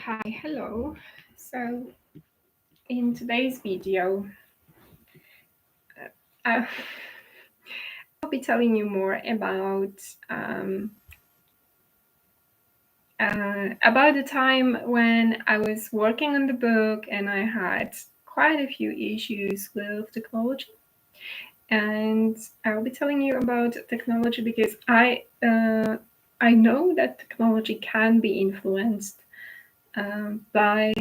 Hi, hello. So in today's video, I'll be telling you more about the time when I was working on the book and I had quite a few issues with technology. And I'll be telling you about technology because I know that technology can be influenced by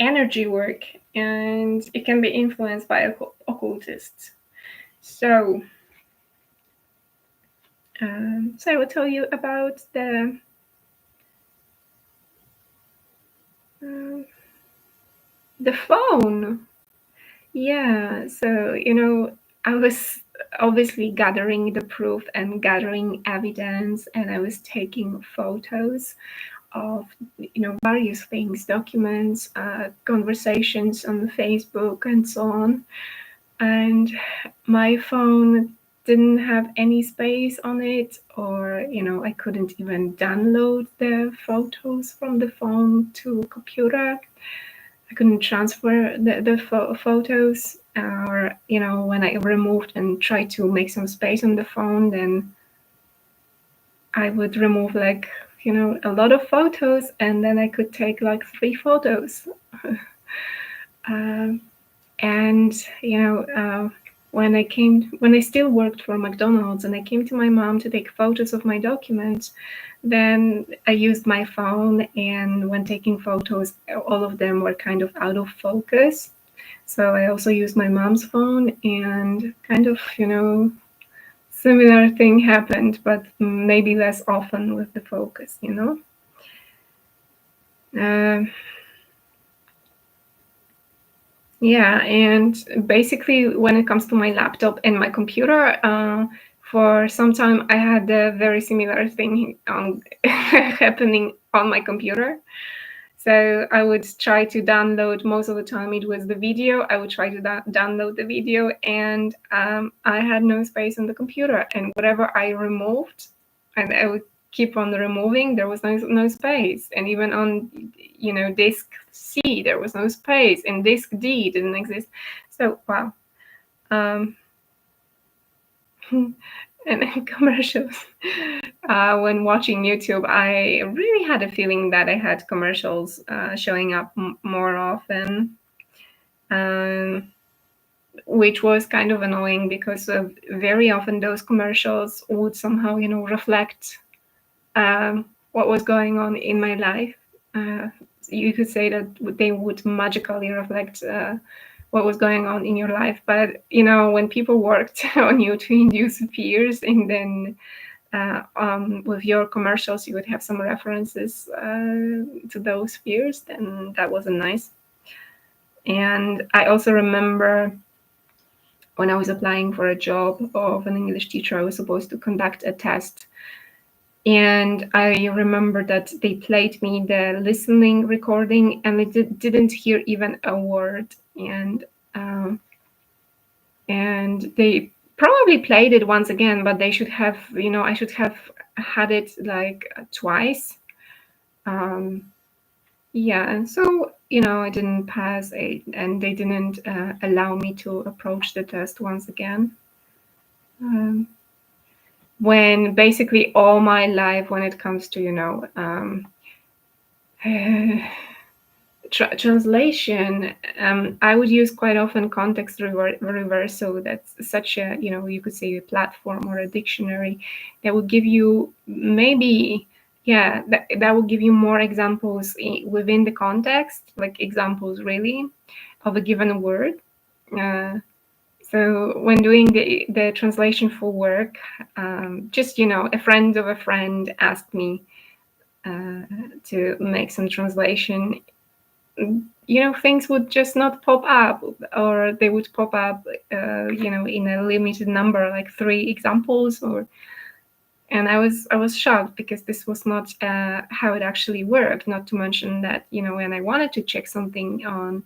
energy work, and it can be influenced by occultists. So, so I will tell you about uh, the phone. Yeah. So I was obviously gathering the proof and gathering evidence, and I was taking photos of various things, documents, conversations on Facebook, and so on. And my phone didn't have any space on it, or I couldn't even download the photos from the phone to a computer. I couldn't transfer the photos, or when I removed and tried to make some space on the phone, then I would remove a lot of photos, and then I could take like 3 photos. um, And when I still worked for McDonald's, and I came to my mom to take photos of my documents, then I used my phone, and when taking photos, all of them were kind of out of focus. So I also used my mom's phone, and kind of similar thing happened, but maybe less often with the focus. Uh, Yeah, and basically, when it comes to my laptop and my computer, for some time I had a very similar thing happening on my computer. So I would try to download, most of the time it was the video. I would try to download the video, and I had no space on the computer. And whatever I removed, and I would keep on removing, there was no space. And even on disk C, there was no space, and disk D didn't exist. So wow. And commercials. When watching YouTube, I really had a feeling that I had commercials showing up more often, which was kind of annoying because very often those commercials would somehow, reflect what was going on in my life. You could say that they would magically reflect what was going on in your life. But when people worked on you to induce fears, and then with your commercials you would have some references to those fears, then that wasn't nice. And I also remember when I was applying for a job of an English teacher, I was supposed to conduct a test. And I remember that they played me the listening recording, and I didn't hear even a word. And they probably played it once again, but they should have, I should have had it like twice. Yeah, and so I didn't pass it, and they didn't allow me to approach the test once again. When basically all my life, when it comes to translation, I would use quite often context reverse. So that's such a, you could say a platform or a dictionary that would give you maybe, that will give you more examples within the context, like examples really of a given word. So when doing the translation for work, just a friend of a friend asked me to make some translation. Things would just not pop up, or they would pop up in a limited number, like 3 examples. And I was shocked, because this was not how it actually worked. Not to mention that when I wanted to check something on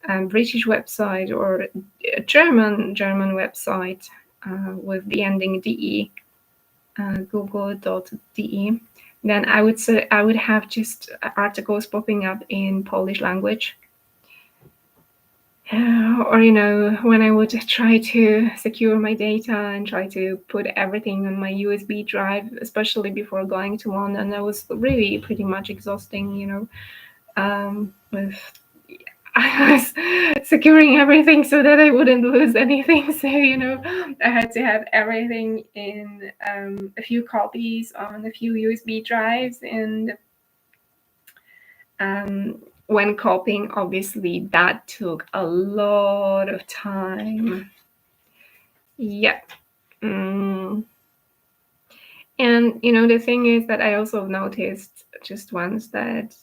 a British website or a German website with the ending de, google.de, then I would say I would have just articles popping up in Polish language. Or when I would try to secure my data and try to put everything on my USB drive, especially before going to London, that was really pretty much exhausting. With I was securing everything so that I wouldn't lose anything. So I had to have everything in a few copies on a few USB drives, and when copying, obviously that took a lot of time. Yeah. Mm. And the thing is that I also noticed just once that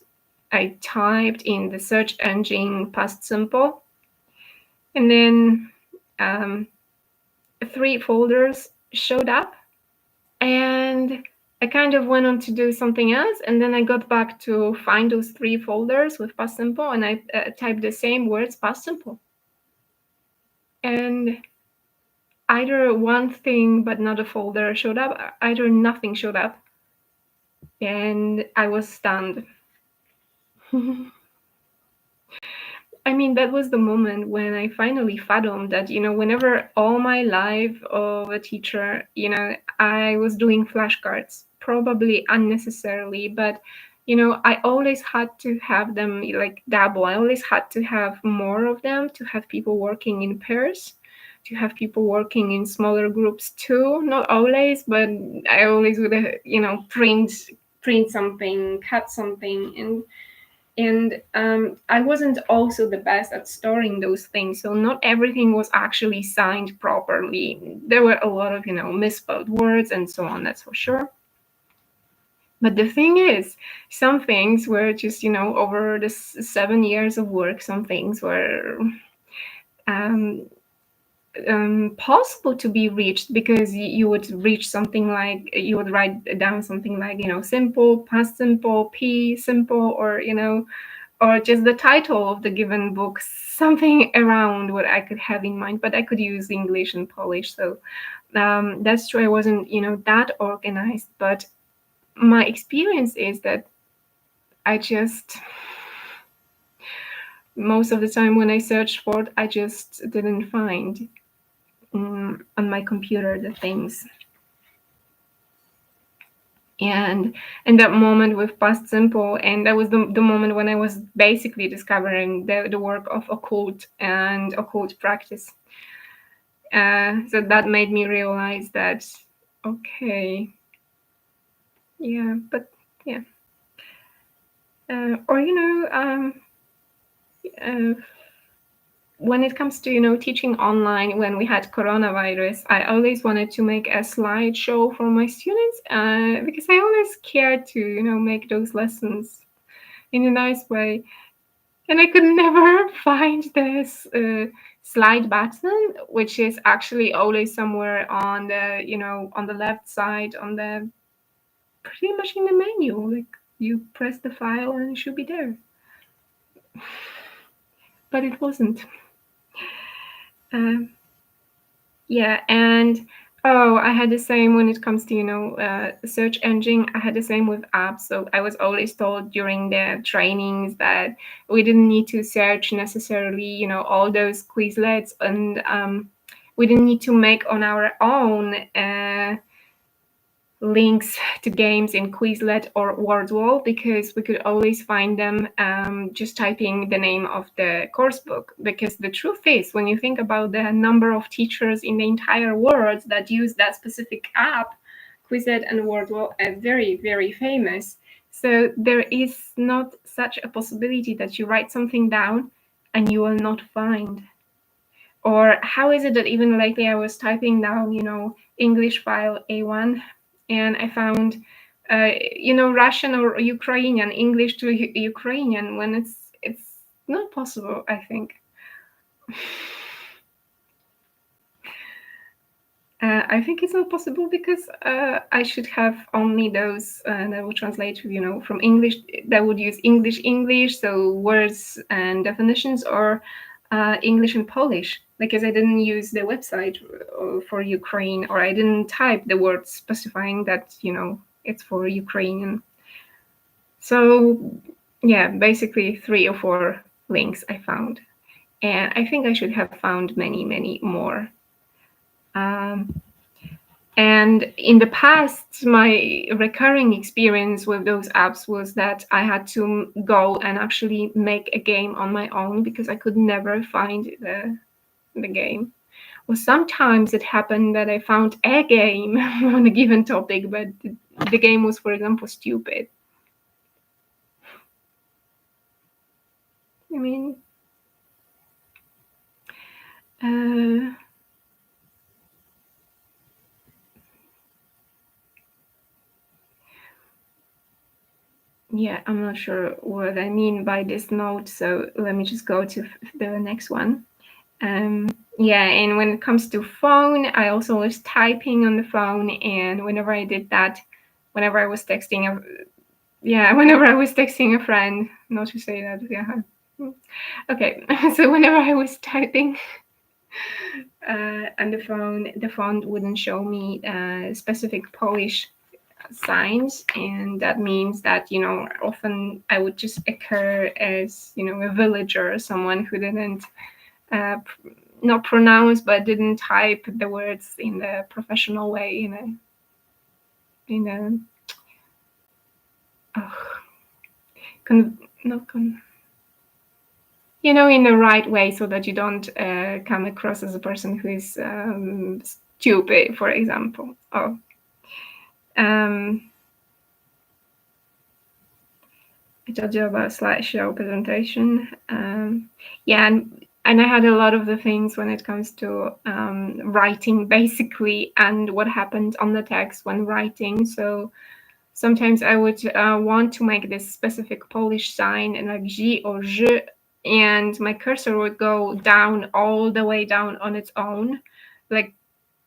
I typed in the search engine past simple, and then 3 folders showed up, and I kind of went on to do something else, and then I got back to find those 3 folders with past simple, and I typed the same words past simple, and either one thing but not a folder showed up, either nothing showed up, and I was stunned. I mean, that was the moment when I finally fathomed that, whenever all my life of a teacher, I was doing flashcards, probably unnecessarily, but, I always had to have them like double. I always had to have more of them, to have people working in pairs, to have people working in smaller groups too. Not always, but I always would, print something, cut something, and I wasn't also the best at storing those things, so not everything was actually signed properly. There were a lot of misspelled words and so on, that's for sure. But the thing is, some things were just over the 7 years of work, some things were um, possible to be reached, because you would reach something like, you would write down something like simple, past simple, p simple, or just the title of the given book, something around what I could have in mind, but I could use English and Polish. So that's true. I wasn't, that organized, but my experience is that I just, most of the time when I searched for it, I just didn't find on my computer the things. And in that moment with past simple, and that was the moment when I was basically discovering the work of occult and occult practice. So that made me realize that, okay, yeah, but yeah. Or when it comes to teaching online, when we had coronavirus, I always wanted to make a slideshow for my students, because I always cared to make those lessons in a nice way, and I could never find this slide button, which is actually always somewhere on the left side, on the pretty much in the menu. Like, you press the file and it should be there, but it wasn't. Yeah, and I had the same when it comes to search engine. I had the same with apps. So I was always told during the trainings that we didn't need to search necessarily all those Quizlets, and we didn't need to make on our own links to games in Quizlet or Wordwall, because we could always find them just typing the name of the course book. Because the truth is, when you think about the number of teachers in the entire world that use that specific app, Quizlet and Wordwall are very, very famous. So there is not such a possibility that you write something down and you will not find. Or how is it that even lately I was typing down, English file A1, and I found, Russian or Ukrainian, English to Ukrainian, when it's not possible, I think. I think it's not possible because I should have only those that would translate, from English, that would use English, so words and definitions, or English and Polish, because I didn't use the website for Ukraine, or I didn't type the words specifying that, it's for Ukrainian. So yeah, basically 3 or 4 links I found, and I think I should have found many more. And in the past, my recurring experience with those apps was that I had to go and actually make a game on my own because I could never find the game. Or sometimes it happened that I found a game on a given topic, but the game was, for example, stupid. I mean, yeah, I'm not sure what I mean by this note, so let me just go to the next one. Yeah, and when it comes to phone, I also was typing on the phone, and whenever I did that, whenever I was texting whenever I was texting a friend, not to say that, yeah. Okay, so whenever I was typing on the phone wouldn't show me specific Polish signs, and that means that often I would just occur as a villager, someone who didn't uh, not pronounce but didn't type the words in the professional way, in a oh, not in the right way, so that you don't come across as a person who is stupid, for example. Um, I told you about slideshow presentation. Yeah, and I had a lot of the things when it comes to writing, basically, and what happened on the text when writing. So sometimes I would want to make this specific Polish sign, and like J or J, and my cursor would go down, all the way down on its own. Like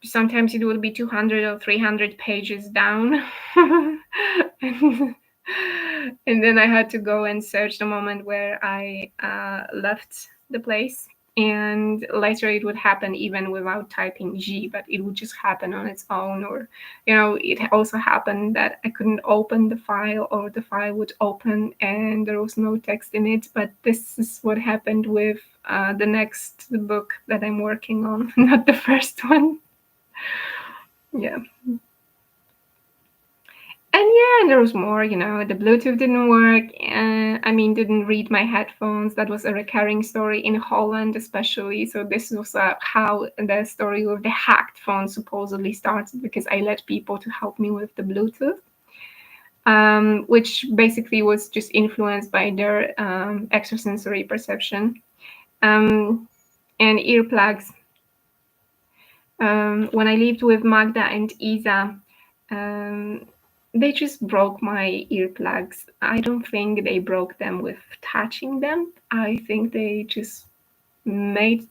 sometimes it would be 200 or 300 pages down. And then I had to go and search the moment where I left the place. And later it would happen even without typing G, but it would just happen on its own. Or, it also happened that I couldn't open the file, or the file would open and there was no text in it. But this is what happened with the next book that I'm working on, not the first one. Yeah. And there was more, the Bluetooth didn't work. Didn't read my headphones. That was a recurring story in Holland, especially. So this was how the story with the hacked phone supposedly started, because I let people to help me with the Bluetooth, which basically was just influenced by their extrasensory perception. And earplugs. When I lived with Magda and Isa, they just broke my earplugs. I don't think they broke them with touching them. I think they just made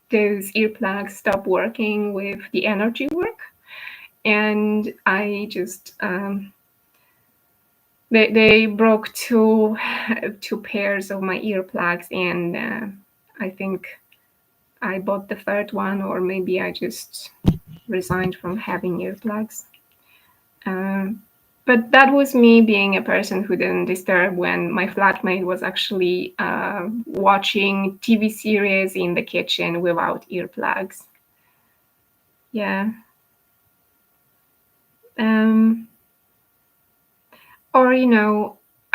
those earplugs stop working with the energy work. And I just, they broke two pairs of my earplugs, and I think I bought the third one, or maybe I just resigned from having earplugs. But that was me being a person who didn't disturb when my flatmate was actually watching TV series in the kitchen without earplugs. Yeah. Or,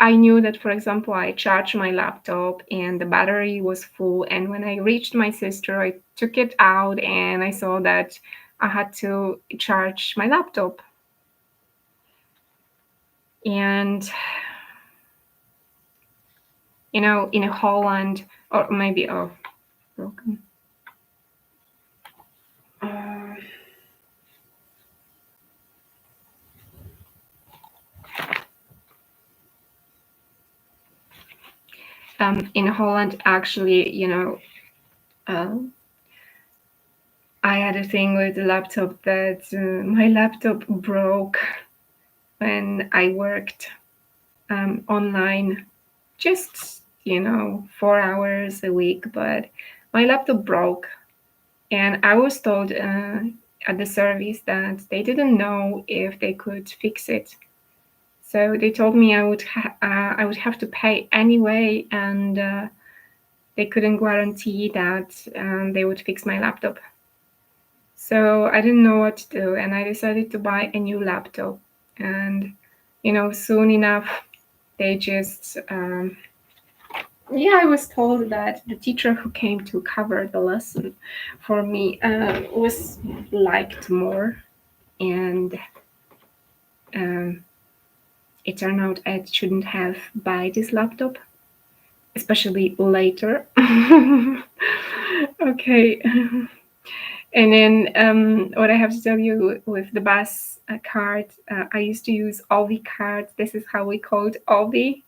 I knew that, for example, I charged my laptop and the battery was full. And when I reached my sister, I took it out and I saw that I had to charge my laptop. And in Holland, or maybe broken. In Holland, actually, I had a thing with the laptop that my laptop broke when I worked online, just 4 hours a week, but my laptop broke, and I was told at the service that they didn't know if they could fix it. So they told me I would have to pay anyway, and they couldn't guarantee that they would fix my laptop. So I didn't know what to do, and I decided to buy a new laptop. And soon enough, they just I was told that the teacher who came to cover the lesson for me was liked more, and um, it turned out I shouldn't have buy this laptop, especially later. Okay. And then what I have to tell you with the bus card, I used to use Aldi cards. This is how we called Aldi.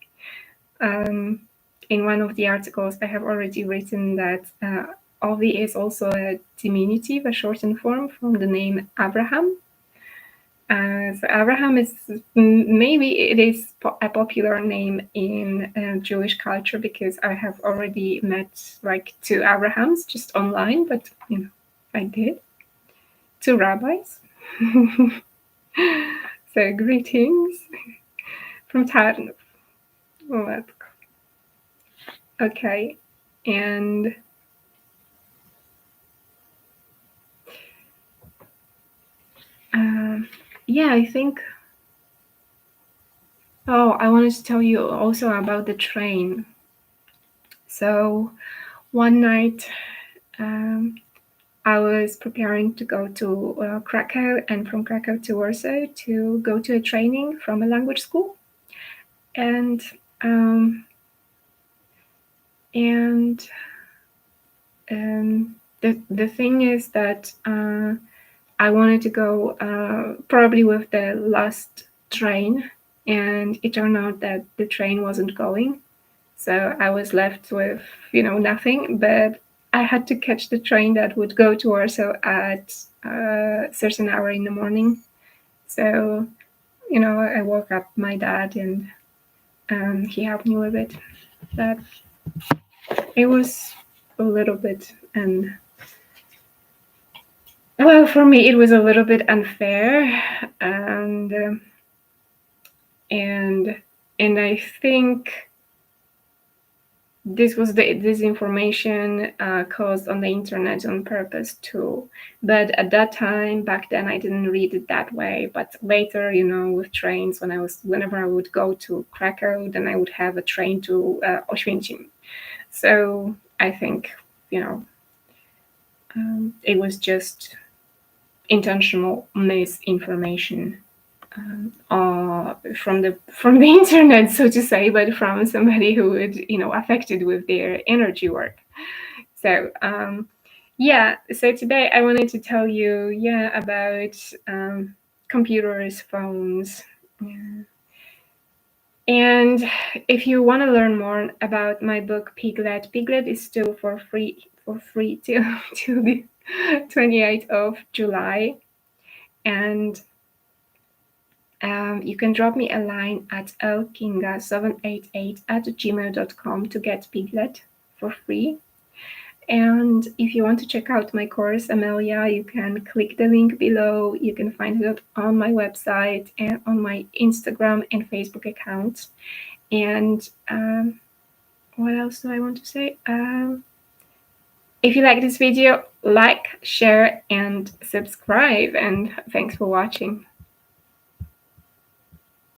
In one of the articles, I have already written that Aldi is also a diminutive, a shortened form from the name Abraham. So Abraham is maybe it is a popular name in Jewish culture, because I have already met like 2 Abrahams just online, but I did 2 rabbis. So greetings from Tarnów. Okay, and I think. Oh, I wanted to tell you also about the train. So one night, I was preparing to go to Krakow, and from Krakow to Warsaw to go to a training from a language school. And the thing is that I wanted to go probably with the last train, and it turned out that the train wasn't going. So I was left with, nothing, but I had to catch the train that would go to Warsaw at a certain hour in the morning. So, I woke up my dad, and he helped me with it. But it was a little bit, and well, for me, it was a little bit unfair, and I think this was this information caused on the internet on purpose too. But at that time, back then, I didn't read it that way. But later, with trains, whenever I would go to Krakow, then I would have a train to Oświęcim. So I think, it was just intentional misinformation from the internet, so to say, but from somebody who would affected with their energy work. So so today I wanted to tell you about computers, phones. And if you want to learn more about my book Piglet is still for free till the 28th of July. And you can drop me a line at lkinga788@gmail.com to get Piglet for free. And if you want to check out my course, Amelia, you can click the link below. You can find it on my website and on my Instagram and Facebook accounts. And what else do I want to say? If you like this video, like, share, and subscribe. And thanks for watching.